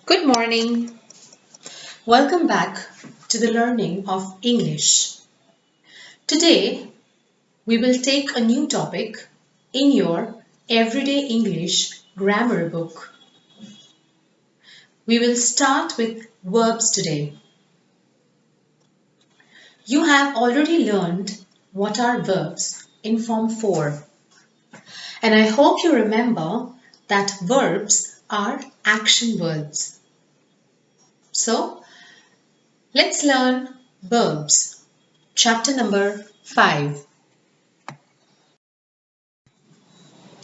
Good morning. Welcome back to the learning of English. Today, we will take a new topic in your Everyday English grammar book. We will start with verbs today. You have already learned what are verbs in Form 4. And I hope you remember that verbs are action words. So, let's learn verbs. Chapter number 5.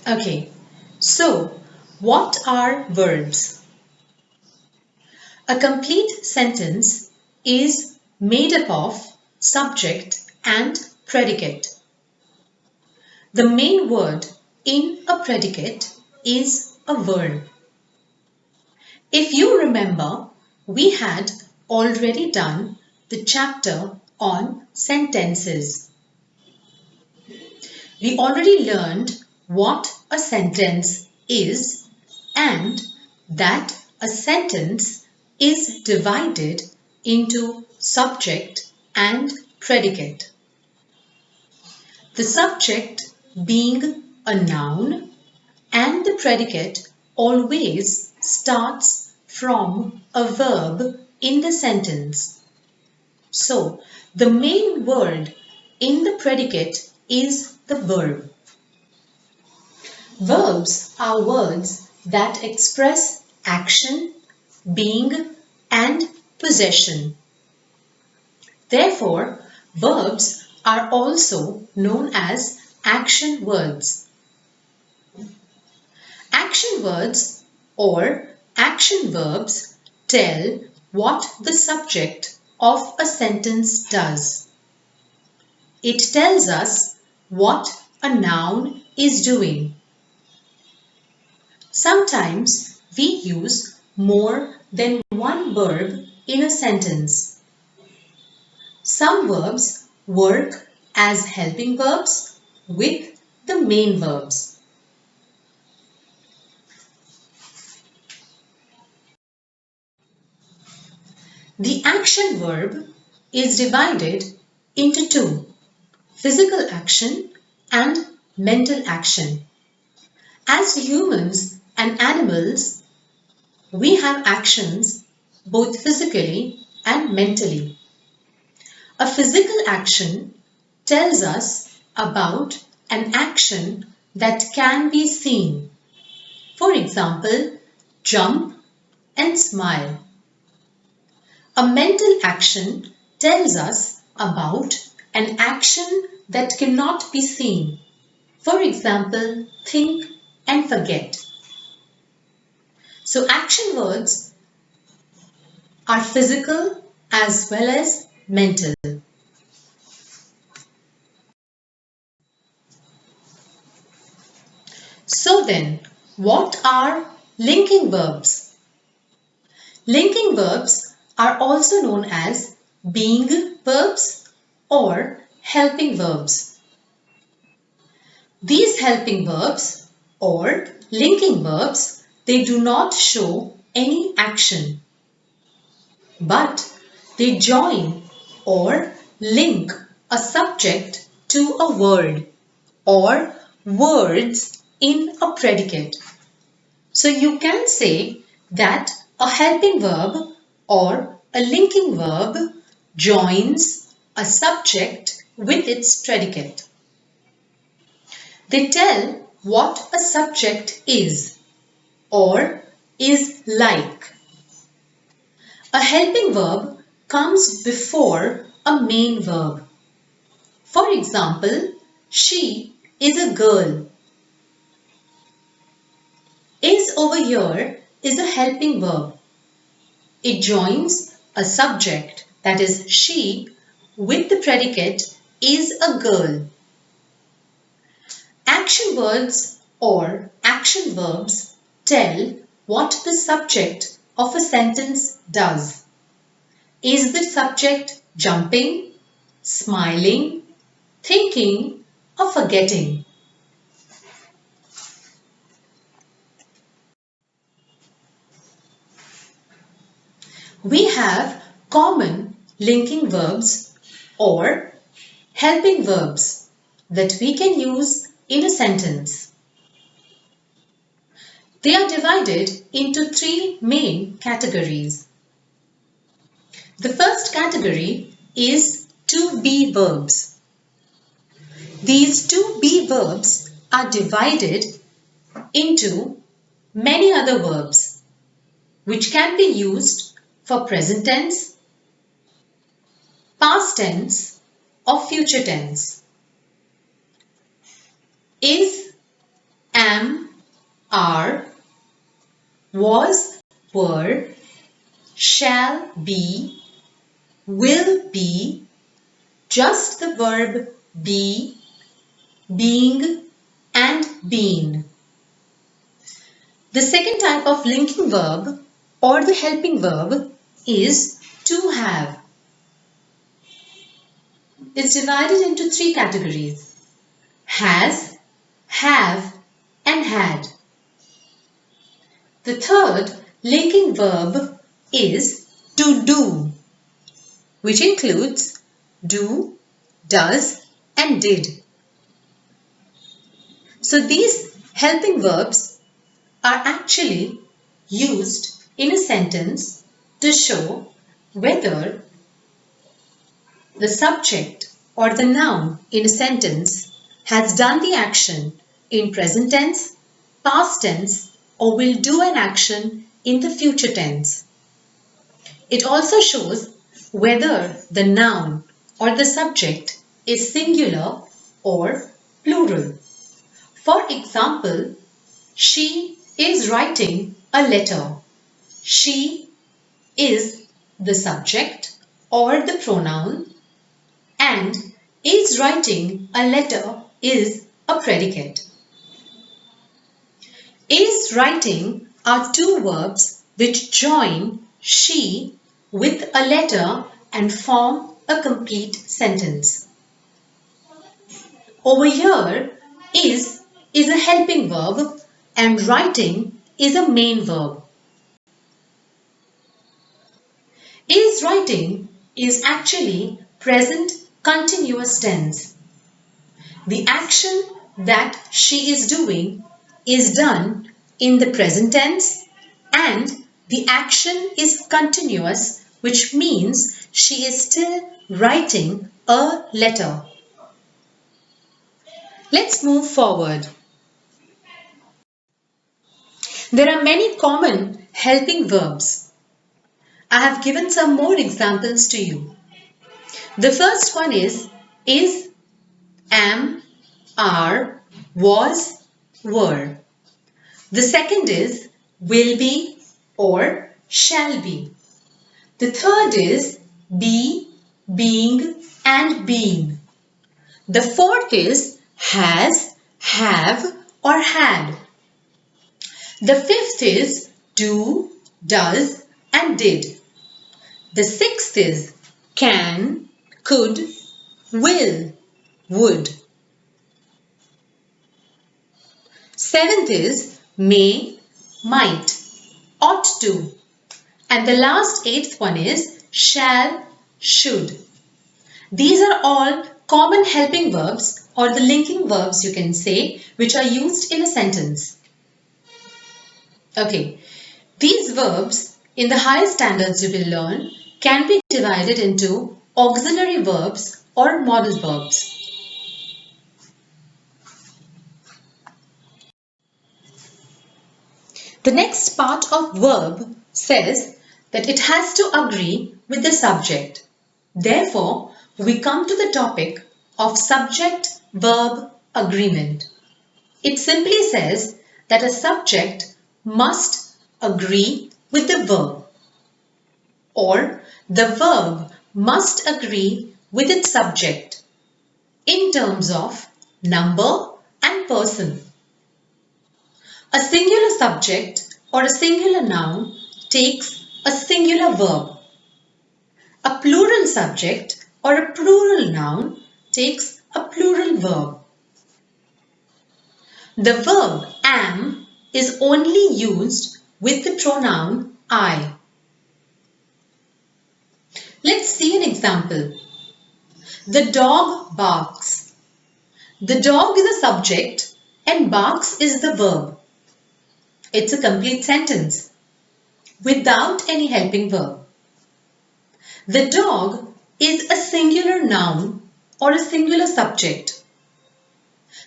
Okay, so what are verbs? A complete sentence is made up of subject and predicate. The main word in a predicate is a verb. If you remember, we had already done the chapter on sentences. We already learned what a sentence is and that a sentence is divided into subject and predicate. The subject being a noun and the predicate always starts from a verb in the sentence. So, the main word in the predicate is the verb. Verbs are words that express action, being, and possession. Therefore, verbs are also known as action words. Action words or action verbs tell what the subject of a sentence does. It tells us what a noun is doing. Sometimes we use more than one verb in a sentence. Some verbs work as helping verbs with the main verbs. The action verb is divided into two, physical action and mental action. As humans and animals, we have actions both physically and mentally. A physical action tells us about an action that can be seen. For example, jump and smile. A mental action tells us about an action that cannot be seen. For example, think and forget. So action words are physical as well as mental. So then, what are linking verbs? Linking verbs are also known as being verbs or helping verbs. These helping verbs or linking verbs, they do not show any action, but they join or link a subject to a word or words in a predicate. So you can say that a helping verb or a linking verb joins a subject with its predicate. They tell what a subject is or is like. A helping verb comes before a main verb. For example, she is a girl. Is over here is a helping verb. It joins a subject, that is she, with the predicate is a girl. Action words or action verbs tell what the subject of a sentence does. Is the subject jumping, smiling, thinking, or forgetting? We have common linking verbs or helping verbs that we can use in a sentence. They are divided into three main categories. The first category is to be verbs. These to be verbs are divided into many other verbs which can be used for present tense, past tense or future tense. Is, am, are, was, were, shall be, will be, just the verb be, being and been. The second type of linking verb or the helping verb is to have. It's divided into three categories: has, have and had. The third linking verb is to do, which includes do, does and did. So these helping verbs are actually used in a sentence to show whether the subject or the noun in a sentence has done the action in present tense, past tense, or will do an action in the future tense. It also shows whether the noun or the subject is singular or plural. For example, she is writing a letter. She is the subject or the pronoun, and is writing a letter is a predicate. Is writing are two verbs which join she with a letter and form a complete sentence. Over here, is a helping verb and writing is a main verb. Is writing is actually present continuous tense. The action that she is doing is done in the present tense and the action is continuous, which means she is still writing a letter. Let's move forward. There are many common helping verbs. I have given some more examples to you. The first one is, am, are, was, were. The second is will be or shall be. The third is be, being and been. The fourth is has, have or had. The fifth is do, does and did. The sixth is can, could, will, would. Seventh is may, might, ought to. And the last eighth one is shall, should. These are all common helping verbs or the linking verbs you can say which are used in a sentence. Okay, these verbs in the higher standards you will learn can be divided into auxiliary verbs or modal verbs. The next part of verb says that it has to agree with the subject. Therefore, we come to the topic of subject-verb agreement. It simply says that a subject must agree with the verb, or the verb must agree with its subject in terms of number and person. A singular subject or a singular noun takes a singular verb. A plural subject or a plural noun takes a plural verb. The verb am is only used with the pronoun I. Let's see an example. The dog barks. The dog is the subject and barks is the verb. It's a complete sentence without any helping verb. The dog is a singular noun or a singular subject.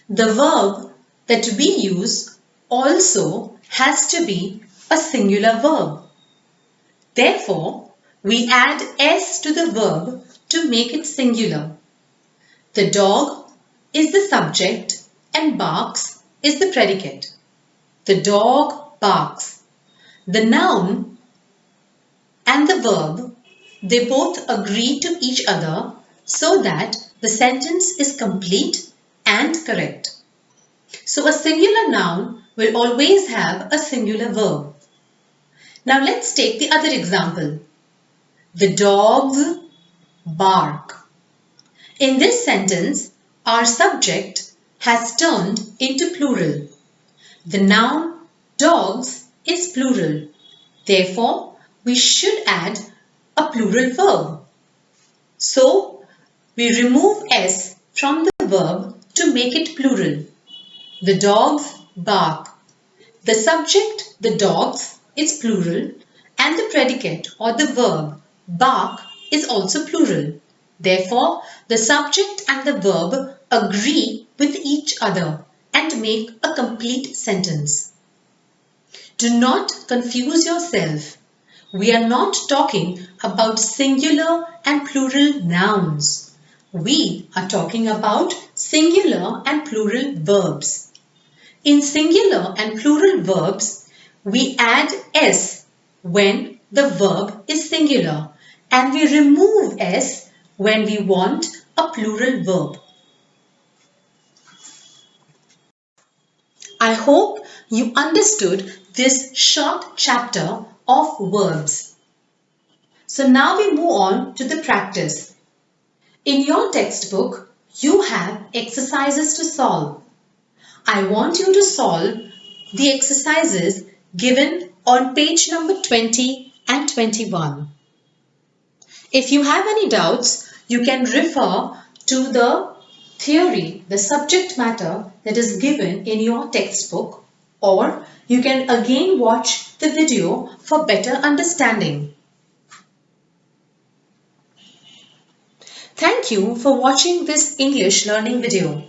The verb that we use also has to be a singular verb. Therefore, we add s to the verb to make it singular. The dog is the subject and barks is the predicate. The dog barks. The noun and the verb, they both agree to each other so that the sentence is complete and correct. So a singular noun will always have a singular verb. Now let's take the other example. The dogs bark. In this sentence, our subject has turned into plural. The noun dogs is plural. Therefore, we should add a plural verb. So, we remove s from the verb to make it plural. The dogs bark. The subject, the dogs, is plural and the predicate or the verb bark is also plural. Therefore, the subject and the verb agree with each other and make a complete sentence. Do not confuse yourself. We are not talking about singular and plural nouns. We are talking about singular and plural verbs. In singular and plural verbs, we add s when the verb is singular and we remove s when we want a plural verb. I hope you understood this short chapter of verbs. So now we move on to the practice. In your textbook, you have exercises to solve. I want you to solve the exercises given on page number 20 and 21. If you have any doubts, you can refer to the theory, the subject matter that is given in your textbook, or you can again watch the video for better understanding. Thank you for watching this English learning video.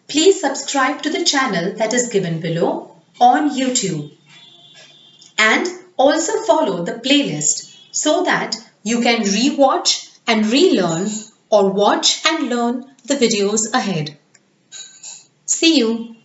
Please subscribe to the channel that is given below on YouTube. And also follow the playlist so that you can re-watch and relearn or watch and learn the videos ahead. See you.